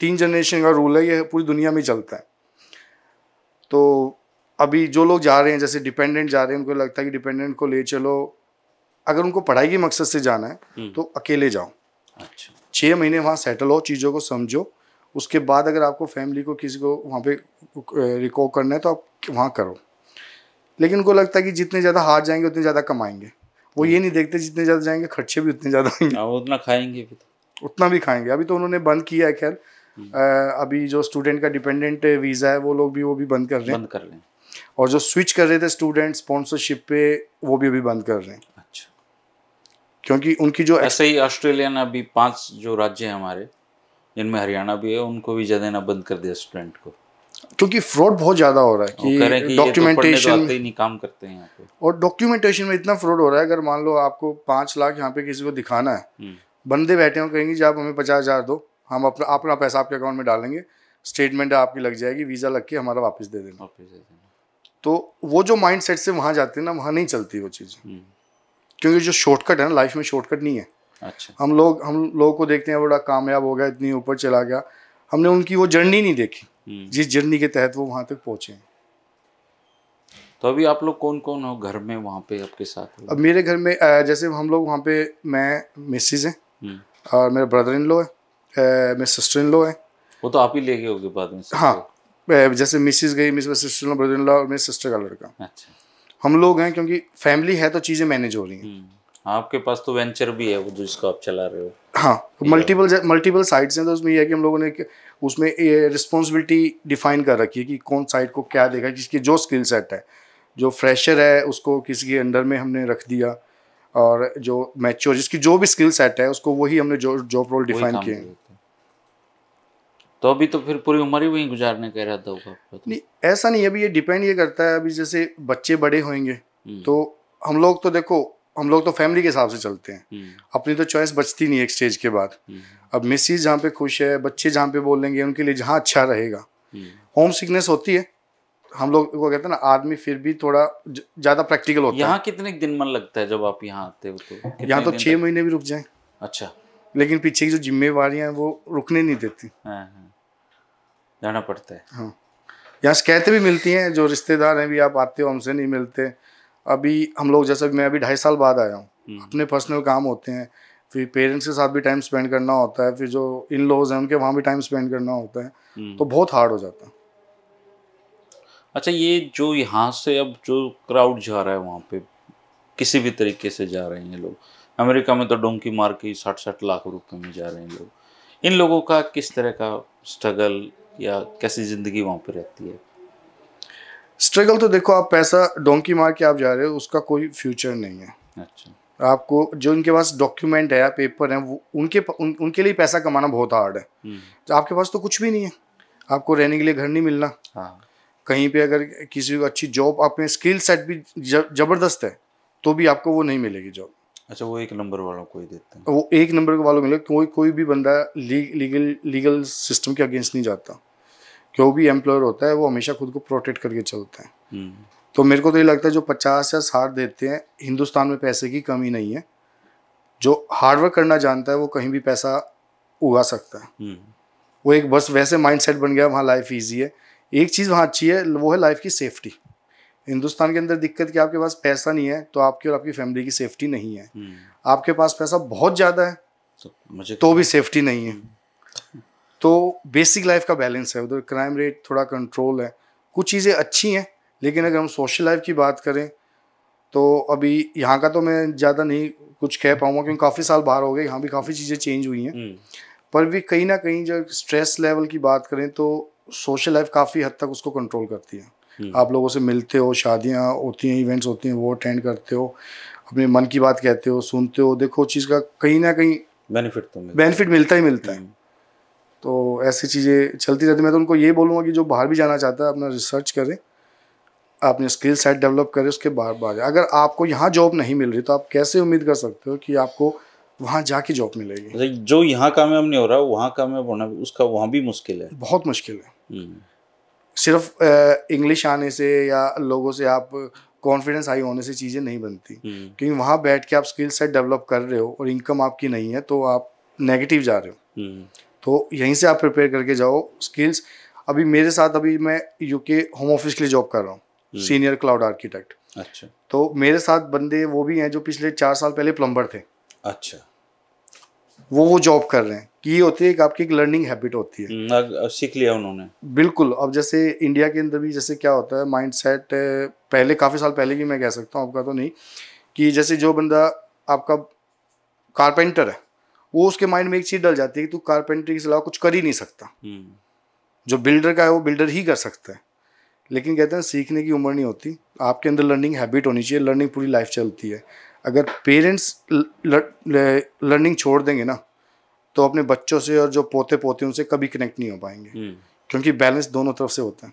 3 जनरेशन का रूल है, ये पूरी दुनिया में चलता है। तो अभी जो लोग जा रहे हैं, जैसे डिपेंडेंट जा रहे हैं, उनको लगता है कि डिपेंडेंट को ले चलो, अगर उनको पढ़ाई के मकसद से जाना है तो अकेले जाओ। अच्छा, 6 महीने वहाँ सेटल हो, चीज़ों को समझो, उसके बाद अगर आपको फैमिली को किसी को वहाँ पे रिको करना है तो आप वहाँ करो। लेकिन उनको लगता है कि जितने ज़्यादा हार जाएंगे उतने ज़्यादा कमाएंगे। वो ये नहीं देखते जितने ज़्यादा जाएंगे खर्चे भी उतने ज़्यादा होंगे, उतना खाएंगे भी, उतना भी खाएंगे। अभी तो उन्होंने बंद किया है, खैर अभी जो स्टूडेंट का डिपेंडेंट वीज़ा है वो लोग भी वो भी बंद कर रहे हैं। और जो स्विच कर रहे थे स्टूडेंट स्पॉन्सरशिप पे, वो भी अभी बंद कर रहे हैं। अच्छा, क्योंकि उनकी जो ऐसे ही ऑस्ट्रेलिया ने अभी 5 जो राज्य हैं हमारे, जिनमें हरियाणा भी है, उनको वीजा देना बंद कर दिया स्टूडेंट को, क्योंकि फ्रॉड बहुत ज़्यादा हो रहा है कि डॉक्यूमेंटेशन तो नहीं काम करते हैं यहाँ पे, और डॉक्यूमेंटेशन में इतना फ्रॉड हो रहा है। अगर मान लो आपको 5 लाख यहाँ पे किसी को दिखाना है, बंदे बैठे हो कहेंगे जी आप हमें 50,000 दो, हम अपना पैसा आपके अकाउंट में डालेंगे, स्टेटमेंट आपकी लग जाएगी, वीज़ा लग के हमारा वापस दे देना। तो वो जो माइंड सेट से वहाँ जाते हैं ना, वहाँ नहीं चलती वो चीज़, क्योंकि जो शॉर्टकट है ना, लाइफ में शॉर्टकट नहीं है। अच्छा, हम लोगों को देखते हैं बड़ा कामयाब हो गया, इतनी ऊपर चला गया, हमने उनकी वो जर्नी नहीं देखी जिस जर्नी के तहत वो वहाँ तक पहुँचे हैं। तो अभी आप लोग कौन कौन हो घर में वहाँ पे आपके साथ? अब मेरे घर में जैसे हम लोग वहाँ पे, मैं मिसेज है और मेरा ब्रदर इन लॉ है, मेरे सिस्टर इन लॉ है। वो तो आप ही ले गए होगे बाद में? हाँ, जैसे मिसेज गई, Mrs sister in law, brother in law और मेरे सिस्टर का लड़का। अच्छा, हम लोग हैं, क्योंकि फैमिली है तो चीज़ें मैनेज हो रही हैं। आपके पास तो वेंचर भी है वो जो इसको आप चला रहे हो। हाँ, मल्टीपल साइट्स हैं, तो उसमें ये है कि हम लोगों ने उसमें ये रिस्पॉन्सिबिलिटी डिफाइन कर रखी है कि कौन साइट को क्या देगा, किसकी जो स्किल सेट है। जो फ्रेशर है उसको किसी के अंडर में हमने रख दिया, और जो मैच्योर जिसकी जो भी स्किल सेट है उसको वही हमने जॉब रोल डिफाइन किए हैं। तो अभी तो फिर पूरी उम्र ही वहीं गुजारने का इरादा होगा आपका? तो नहीं, ऐसा नहीं, अभी ये डिपेंड ये करता है, अभी जैसे बच्चे बड़े होंगे तो हम लोग तो देखो, हम लोग तो फैमिली के हिसाब से चलते हैं, अपनी तो चॉइस बचती नहीं एक स्टेज के बाद। अब मिसेज जहाँ पे खुश है, बच्चे जहाँ पे बोलेंगे, उनके लिए जहाँ अच्छा रहेगा। होम सिकनेस होती है, हम लोग को कहते हैं ना, आदमी फिर भी थोड़ा ज़्यादा प्रैक्टिकल होता है। यहाँ कितने दिन मन लगता है जब आप यहाँ आते हो? तो यहाँ तो 6 महीने भी रुक जाएं। अच्छा। लेकिन पीछे की जो जिम्मेवारियाँ हैं वो रुकने नहीं देती। हाँ, जाना पड़ता है। हाँ, यहाँ शिकायतें भी मिलती हैं, जो रिश्तेदार हैं भी, आप आते हो हमसे नहीं मिलते। अभी हम लोग जैसे मैं अभी 2.5 साल बाद आया हूँ, अपने पर्सनल काम होते हैं, फिर पेरेंट्स के साथ भी टाइम स्पेंड करना होता है, फिर जो इन लॉज हैं उनके वहाँ भी टाइम स्पेंड करना होता है, तो बहुत हार्ड हो जाता है। अच्छा, ये जो यहाँ से अब जो क्राउड जा रहा है वहाँ पे किसी भी तरीके से जा रहे हैं लोग, अमेरिका में तो डोंकी मार के 60-60 लाख रुपए में जा रहे हैं लोग। इन लोगों का किस तरह का स्ट्रगल या कैसी ज़िंदगी वहाँ पे रहती है? स्ट्रगल तो देखो, आप पैसा डोंकी मार के आप जा रहे हो, उसका कोई फ्यूचर नहीं है। अच्छा। आपको जो इनके पास डॉक्यूमेंट है या पेपर है, वो उनके लिए पैसा कमाना बहुत हार्ड है। तो आपके पास तो कुछ भी नहीं है, आपको रहने के लिए घर नहीं मिलना। हाँ। कहीं पे अगर किसी को अच्छी जॉब, आपने स्किल सेट भी जबरदस्त है तो भी आपको वो नहीं मिलेगी जॉब। अच्छा, वो 1 नंबर वालों को ही देते हैं? वो 1 नंबर के वालों मिलेगा। कोई भी बंदा लीगल सिस्टम के अगेंस्ट नहीं जाता। जो भी एम्प्लॉयर होता है वो हमेशा खुद को प्रोटेक्ट करके चलता है। तो मेरे को तो ये लगता है जो 50 या 60 देते हैं, हिंदुस्तान में पैसे की कमी नहीं है। जो हार्डवर्क करना जानता है वो कहीं भी पैसा उगा सकता है। वो एक बस वैसे माइंडसेट बन गया, वहाँ लाइफ ईजी है। एक चीज़ वहाँ अच्छी है, वो है लाइफ की सेफ्टी। हिंदुस्तान के अंदर दिक्कत कि आपके पास पैसा नहीं है तो आपकी और आपकी फैमिली की सेफ्टी नहीं है। आपके पास पैसा बहुत ज़्यादा है तो भी सेफ्टी नहीं है। तो बेसिक लाइफ का बैलेंस है उधर। क्राइम रेट थोड़ा कंट्रोल है, कुछ चीज़ें अच्छी हैं, लेकिन अगर हम सोशल लाइफ की बात करें तो अभी यहाँ का तो मैं ज़्यादा नहीं कुछ कह पाऊँगा, क्योंकि काफ़ी साल बाहर हो गए, यहाँ भी काफ़ी चीज़ें चेंज हुई हैं। पर भी कहीं ना कहीं जो स्ट्रेस लेवल की बात करें तो सोशल लाइफ काफ़ी हद तक उसको कंट्रोल करती है। आप लोगों से मिलते हो, शादियाँ होती हैं, इवेंट्स होती हैं, वो अटेंड करते हो, अपने मन की बात कहते हो, सुनते हो। देखो, चीज़ का कहीं ना कहीं बेनिफिट मिलता ही मिलता है। तो ऐसी चीज़ें चलती रहती। मैं तो उनको ये बोलूँगा कि जो बाहर भी जाना चाहता है अपना रिसर्च करें, अपने स्किल सेट डेवलप करें, उसके बाहर जाए। अगर आपको यहाँ जॉब नहीं मिल रही तो आप कैसे उम्मीद कर सकते हो कि आपको वहाँ जाके जॉब मिलेगी? जो यहाँ कामयाब नहीं हो रहा वहाँ कामयाब होना उसका वहाँ भी मुश्किल है, बहुत मुश्किल है। सिर्फ इंग्लिश आने से या लोगों से आप कॉन्फिडेंस हाई होने से चीज़ें नहीं बनती, क्योंकि वहाँ बैठ के आप स्किल सेट डेवलप कर रहे हो और इनकम आपकी नहीं है तो आप नेगेटिव जा रहे हो। तो यहीं से आप प्रिपेयर करके जाओ स्किल्स। अभी मेरे साथ, अभी मैं यूके होम ऑफिस के लिए जॉब कर रहा हूँ, सीनियर क्लाउड आर्किटेक्ट। अच्छा। तो मेरे साथ बंदे वो भी हैं जो पिछले 4 साल पहले प्लम्बर थे। अच्छा। वो जॉब कर रहे हैं। कि ये होती है कि आपकी एक लर्निंग हैबिट होती है, सीख लिया उन्होंने। बिल्कुल। अब जैसे इंडिया के अंदर भी जैसे क्या होता है माइंडसेट, पहले काफ़ी साल पहले की मैं कह सकता हूँ, आपका तो नहीं, कि जैसे जो बंदा आपका कारपेंटर है वो उसके माइंड में एक चीज़ डल जाती है कि तू कारपेंटरी के अलावा कुछ कर ही नहीं सकता। जो बिल्डर का है वो बिल्डर ही कर सकता है। लेकिन कहते हैं सीखने की उम्र नहीं होती, आपके अंदर लर्निंग हैबिट होनी चाहिए। लर्निंग पूरी लाइफ चलती है। अगर पेरेंट्स लर्निंग छोड़ देंगे ना तो अपने बच्चों से और जो पोते पोते उनसे कभी कनेक्ट नहीं हो पाएंगे, क्योंकि बैलेंस दोनों तरफ से होता है।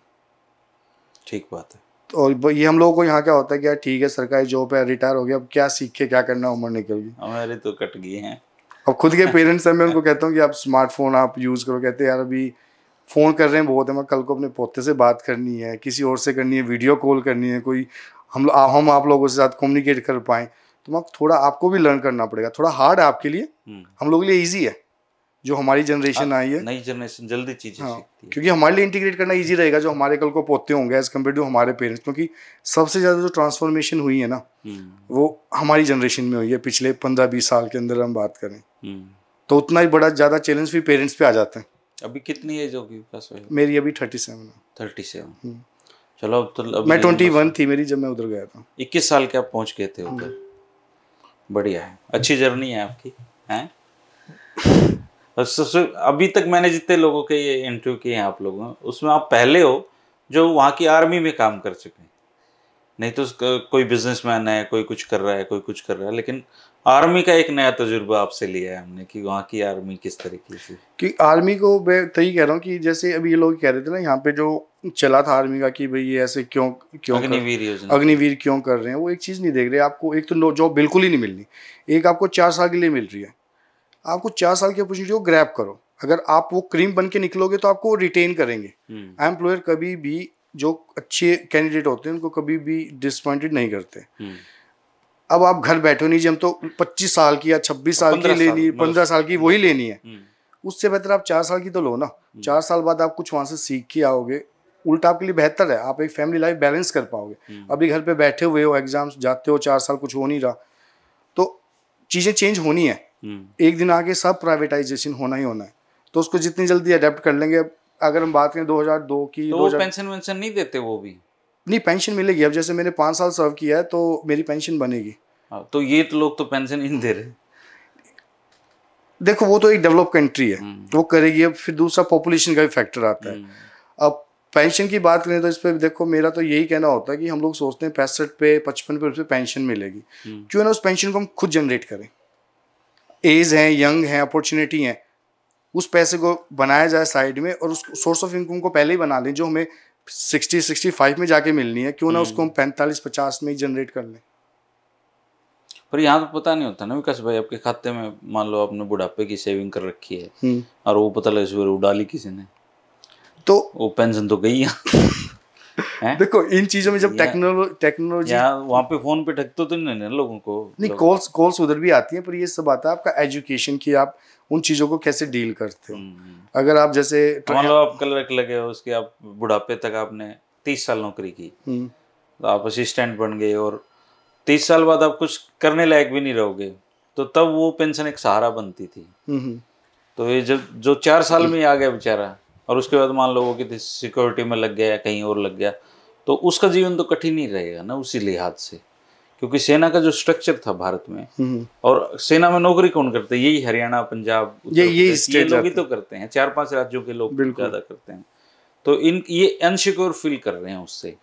ठीक बात है। तो ये हम लोगों को यहाँ क्या होता है कि यार ठीक है सरकारी जॉब है, रिटायर हो गया, अब क्या सीख के क्या करना, उम्र निकल गई, हमारे तो कट गए हैं। अब खुद के पेरेंट्स हैं, मैं उनको कहता हूँ कि आप स्मार्टफोन आप यूज़ करो। कहते हैं यार अभी फ़ोन कर रहे हैं बहुत है, मैं कल को अपने पोते से बात करनी है, किसी और से करनी है, वीडियो कॉल करनी है, कोई हम आप लोगों के साथ कम्युनिकेट कर पाएँ, तो थोड़ा आपको भी लर्न करना पड़ेगा। थोड़ा हार्ड है आपके लिए, हम लोगों के लिए ईजी है। जो हमारी जनरेशन आई है, नई जनरेशन जल्दी चीज़ें सीखती है, क्योंकि हमारे लिए इंटीग्रेट करना इजी रहेगा जो हमारे कल को पोते होंगे एज कम्पेयर टू हमारे पेरेंट्स। क्योंकि सबसे ज़्यादा जो ट्रांसफॉर्मेशन हुई है ना वो हमारी जनरेशन में हुई है पिछले 15-20 साल के अंदर हम बात करें। तो उतना ही बड़ा ज़्यादा चैलेंज भी पेरेंट्स पे आ जाते हैं। अभी कितनी एज होगी? मेरी अभी 37 है। 37। चलो अब तो मैं 21 थी मेरी जब मैं उधर गया था। 21 साल के आप पहुंच गए थे उधर। बढ़िया है, अच्छी जर्नी है आपकी, हैं? सबसे अभी तक मैंने जितने लोगों के ये इंटरव्यू किए हैं आप लोगों, उसमें आप पहले हो जो वहाँ की आर्मी में काम कर चुके हैं। नहीं तो कोई बिजनेसमैन है, कोई कुछ कर रहा है, कोई कुछ कर रहा है, लेकिन आर्मी का एक नया तजुर्बा आपसे लिया है हमने कि वहाँ की आर्मी किस तरीके से। कि आर्मी को मैं तभी कह रहा हूँ कि जैसे अभी ये लोग कह रहे थे ना यहाँ पे जो चला था आर्मी का कि भाई ये ऐसे क्यों क्यों अग्निवीर योजना, अग्निवीर क्यों कर रहे हैं, वो एक चीज़ नहीं देख रहे आपको। एक तो जॉब बिल्कुल ही नहीं मिलनी, एक आपको 4 साल के लिए मिल रही है, आपको 4 साल की अपॉर्चुनिटी को ग्रैब करो। अगर आप वो क्रीम बन के निकलोगे तो आपको रिटेन करेंगे। एम्प्लॉयर कभी भी जो अच्छे कैंडिडेट होते हैं उनको कभी भी डिसअपॉइंटेड नहीं करते। अब आप घर बैठो नहीं जी हम तो 25 साल की या 26 साल की लेनी, 15 साल की वही लेनी है, उससे बेहतर आप 4 साल की तो लो ना। 4 साल बाद आप कुछ वहाँ से सीख के आओगे, उल्टा आपके लिए बेहतर है, आप एक फैमिली लाइफ बैलेंस कर पाओगे। अभी घर पे बैठे हुए हो, एग्जाम्स जाते हो, 4 साल कुछ हो नहीं रहा, तो चीज़ें चेंज होनी है। एक दिन आगे सब प्राइवेटाइजेशन होना ही होना है, तो उसको जितनी जल्दी अडेप्ट कर लेंगे। अगर हम बात करें 2002 की, तो वो पेंशन वेंशन नहीं देते वो भी? नहीं, पेंशन मिलेगी। अब जैसे मैंने 5 साल सर्व किया है तो मेरी पेंशन बनेगी। तो ये तो लोग तो पेंशन ही नहीं दे रहे। देखो वो तो एक डेवलप कंट्री है, वो करेगी। अब फिर दूसरा पॉपुलेशन का भी फैक्टर आता है। अब पेंशन की बात करें तो इस पर देखो मेरा तो यही कहना होता है कि हम लोग सोचते हैं 65 पे 55 पे पेंशन मिलेगी, क्यों ना उस पेंशन को हम खुद जनरेट करें। एज है, यंग है, अपॉर्चुनिटी है, उस पैसे को बनाया जाए साइड में और उस सोर्स ऑफ इनकम को पहले ही बना लें। जो हमें 60-65 में जाके मिलनी है, क्यों ना उसको हम 45-50 में ही जनरेट कर लें। पर यहाँ तो पता नहीं होता ना विकास भाई, आपके खाते में मान लो आपने बुढ़ापे की सेविंग कर रखी है और वो पता लगे सुबह उड़ा ली किसी ने, तो वो पेंशन तो गई है। देखो इन चीजों में जब टेक्नोलॉजी वहाँ पे फोन पे ठगते तो नहीं ना लोगों को, नहीं कॉल्स उधर भी आती हैं, पर ये सब आता है आपका एजुकेशन की, आप उन चीजों को कैसे डील करते हो। अगर आप जैसे मान लो आप क्लर्क लगे हो, उसके आप बुढ़ापे तक आपने 30 साल नौकरी की, तो आप असिस्टेंट बन गए और 30 साल बाद आप कुछ करने लायक भी नहीं रहोगे, तो तब वो पेंशन एक सहारा बनती थी। तो ये जब जो 4 साल में आ गया बेचारा और उसके बाद मान लो वो किसी सिक्योरिटी में लग गया या कहीं और लग गया, तो उसका जीवन तो कठिन ही रहेगा ना उसी लिहाज से, क्योंकि सेना का जो स्ट्रक्चर था भारत में, और सेना में नौकरी कौन करते हैं? यही हरियाणा, पंजाब, ये लोग ही तो करते हैं, 4-5 राज्यों के लोग ज्यादा करते हैं। तो ये अनसिक्योर फील कर रहे हैं उससे।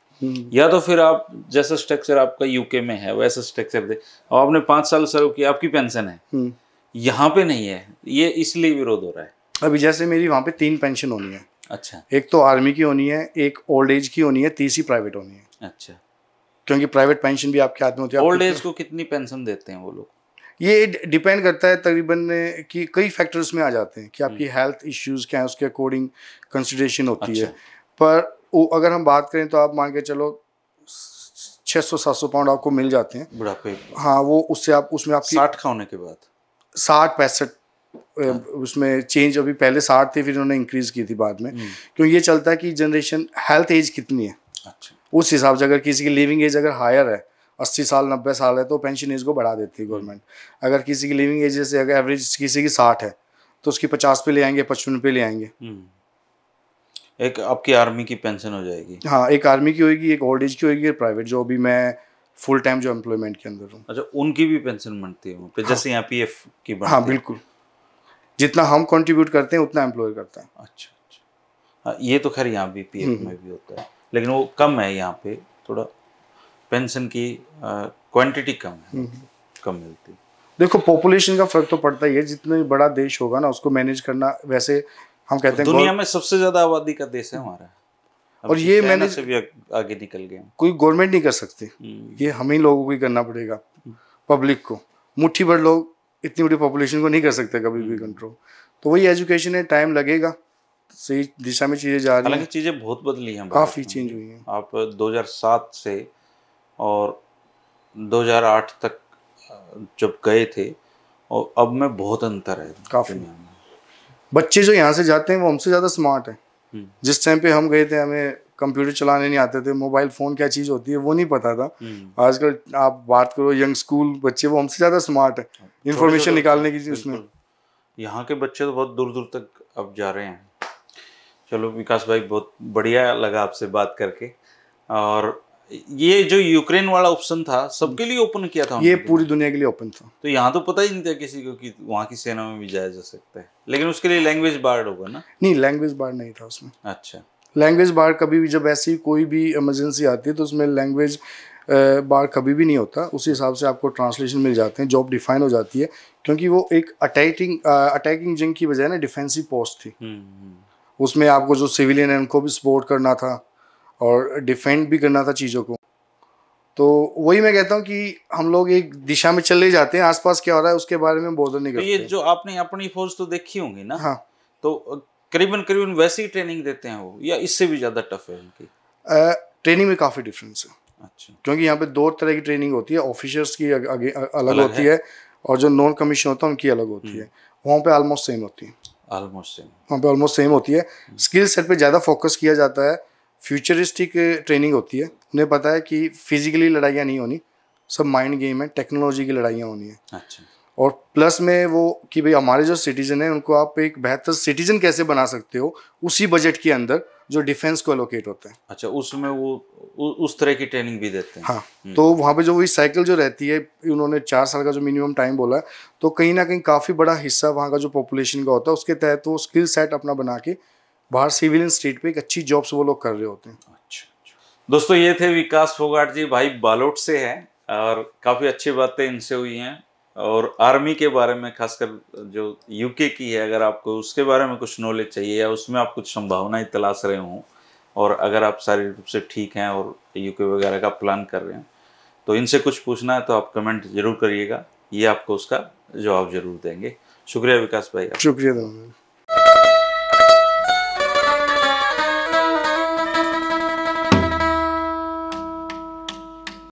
या तो फिर आप जैसा स्ट्रक्चर आपका यूके में है वैसा स्ट्रक्चर दे, और आपने 5 साल सर्व किया, आपकी पेंशन है, यहाँ पे नहीं है, ये इसलिए विरोध हो रहा है। अभी जैसे मेरी वहाँ पे 3 पेंशन होनी है। अच्छा। एक तो आर्मी की होनी है, एक ओल्ड एज की होनी है, तीसरी प्राइवेट होनी है। अच्छा, क्योंकि प्राइवेट पेंशन भी आपके हाथ में होती है। ओल्ड एज को कितनी पेंशन देते हैं वो लोग? ये डिपेंड करता है तकरीबन कि कई फैक्टर्स में आ जाते हैं कि आपकी हेल्थ इश्यूज क्या है, उसके अकॉर्डिंग कंसिडरेशन होती है। पर अगर हम बात करें तो आप मान के चलो 600-700 पाउंड आपको मिल जाते हैं बुढ़ापे। हाँ, वो उससे आप उसमें आपकी 60 का होने के बाद 60-65 उसमें चेंज, अभी पहले 60 थे, फिर उन्होंने इंक्रीज की थी बाद में। क्योंकि ये चलता है कि जनरेशन हेल्थ एज कितनी है। अच्छा। उस हिसाब से अगर किसी की लिविंग एज अगर हायर है, 80 साल 90 साल है, तो पेंशन एज को बढ़ा देती है गवर्नमेंट। अगर किसी की लिविंग एज जैसे अगर एवरेज किसी की 60 है तो उसकी 50 पे ले आएंगे, 55 पे ले आएंगे। एक आपकी आर्मी की पेंशन हो जाएगी। हाँ, एक आर्मी की होगी, एक ओल्ड एज की होगी, प्राइवेट जो अभी मैं फुल टाइम जो एम्प्लॉयमेंट के अंदर हूँ। अच्छा, उनकी भी पेंशन बनती है हाँ। जैसे यहाँ पीएफ की बनती है। हाँ बिल्कुल, जितना हम कंट्रीब्यूट करते हैं उतना एम्प्लॉयर करता है। अच्छा अच्छा, हाँ, ये तो खैर यहाँ भी पीएफ में भी होता है, लेकिन वो कम है यहाँ पे, थोड़ा पेंशन की क्वांटिटी कम है, कम मिलती है। देखो पॉपुलेशन का फर्क तो पड़ता ही है, जितना बड़ा देश होगा ना उसको मैनेज करना, वैसे हम कहते हैं दुनिया में सबसे ज्यादा आबादी का देश है हमारा, और ये मैनेज से भी आगे निकल गए। कोई गवर्नमेंट नहीं कर सकती, ये हम ही लोगों को ही करना पड़ेगा, पब्लिक को। मुट्ठी भर लोग इतनी बड़ी पॉपुलेशन को नहीं कर सकते कभी भी कंट्रोल। तो वही एजुकेशन है, टाइम लगेगा, सही दिशा में चीज़ें जा रही हैं। हालांकि चीज़ें बहुत बदली हैं, काफ़ी चेंज हुई हैं। आप 2007 से और 2008 तक जब गए थे और अब में बहुत अंतर है काफ़ी। बच्चे जो यहाँ से जाते हैं वो हमसे ज़्यादा स्मार्ट है। जिस टाइम पे हम गए थे हमें कंप्यूटर चलाने नहीं आते थे, मोबाइल फ़ोन क्या चीज़ होती है वो नहीं पता था। आजकल आप बात करो यंग स्कूल बच्चे, वो हमसे ज़्यादा स्मार्ट है इंफॉर्मेशन निकालने की। उसमें यहाँ के बच्चे तो बहुत दूर दूर तक अब जा रहे हैं। चलो विकास भाई, बहुत बढ़िया लगा आपसे बात करके, और ये जो यूक्रेन वाला ऑप्शन था सबके लिए ओपन किया था? ये पूरी दुनिया के लिए ओपन था। तो यहाँ तो पता ही नहीं था किसी को कि वहाँ की सेना में भी जाया जा सकता है, लेकिन उसके लिए लैंग्वेज बार्ड होगा ना? नहीं, लैंग्वेज बार्ड नहीं था उसमें। अच्छा, लैंग्वेज बार्ड कभी भी जब ऐसी कोई भी इमरजेंसी आती है तो उसमें लैंग्वेज बार्ड कभी भी नहीं होता। उसी हिसाब से आपको ट्रांसलेशन मिल जाते हैं, जॉब डिफाइन हो जाती है, क्योंकि वो एक अटैकिंग जंग की बजाय ना डिफेंसिव पोस्ट थी। उसमें आपको जो सिविलियन है उनको भी सपोर्ट करना था और डिफेंड भी करना था चीज़ों को। तो वही मैं कहता हूँ कि हम लोग एक दिशा में चले जाते हैं, आसपास क्या हो रहा है उसके बारे में बोधर नहीं करते। तो ये जो आपने अपनी फौज तो देखी होंगी ना? हाँ। तो करीबन वैसी ही ट्रेनिंग देते हैं वो, या इससे भी ज़्यादा टफ है उनकी ट्रेनिंग में? काफ़ी डिफरेंस है। अच्छा। क्योंकि यहाँ पे दो तरह की ट्रेनिंग होती है, ऑफिसर्स की अलग होती है और जो नॉन कमीशन होता है उनकी अलग होती है। वहाँ पे ऑलमोस्ट सेम होती है। वहाँ पे ऑलमोस्ट सेम होती है। स्किल सेट पे ज़्यादा फोकस किया जाता है। फ्यूचरिस्टिक ट्रेनिंग होती है। उन्हें पता है कि फिजिकली लड़ाइयाँ नहीं होनी, सब माइंड गेम है, टेक्नोलॉजी की लड़ाइयाँ होनी है। अच्छा। और प्लस में वो कि भाई हमारे जो सिटीजन है उनको आप एक बेहतर सिटीजन कैसे बना सकते हो उसी बजट के अंदर जो डिफेंस को एलोकेट होता है। अच्छा, उसमें वो उस तरह की ट्रेनिंग भी देते हैं? हाँ। तो वहाँ पे जो वही साइकिल जो रहती है, उन्होंने 4 साल का जो मिनिमम टाइम बोला है, तो कहीं ना कहीं काफ़ी बड़ा हिस्सा वहाँ का जो पॉपुलेशन का होता है उसके तहत वो स्किल सेट अपना बना के बाहर सिविलियन स्टेट पे एक अच्छी जॉब्स वो लोग कर रहे होते हैं। अच्छा। दोस्तों, ये थे विकास फोगाट जी, भाई बालोट से हैं, और काफ़ी अच्छी बातें इनसे हुई हैं। और आर्मी के बारे में, खासकर जो यूके की है, अगर आपको उसके बारे में कुछ नॉलेज चाहिए या उसमें आप कुछ संभावनाएं तलाश रहे हों, और अगर आप शारीरिक रूप से ठीक हैं और यूके वगैरह का प्लान कर रहे हैं, तो इनसे कुछ पूछना है तो आप कमेंट जरूर करिएगा, ये आपको उसका जवाब जरूर देंगे। शुक्रिया विकास भाई। शुक्रिया।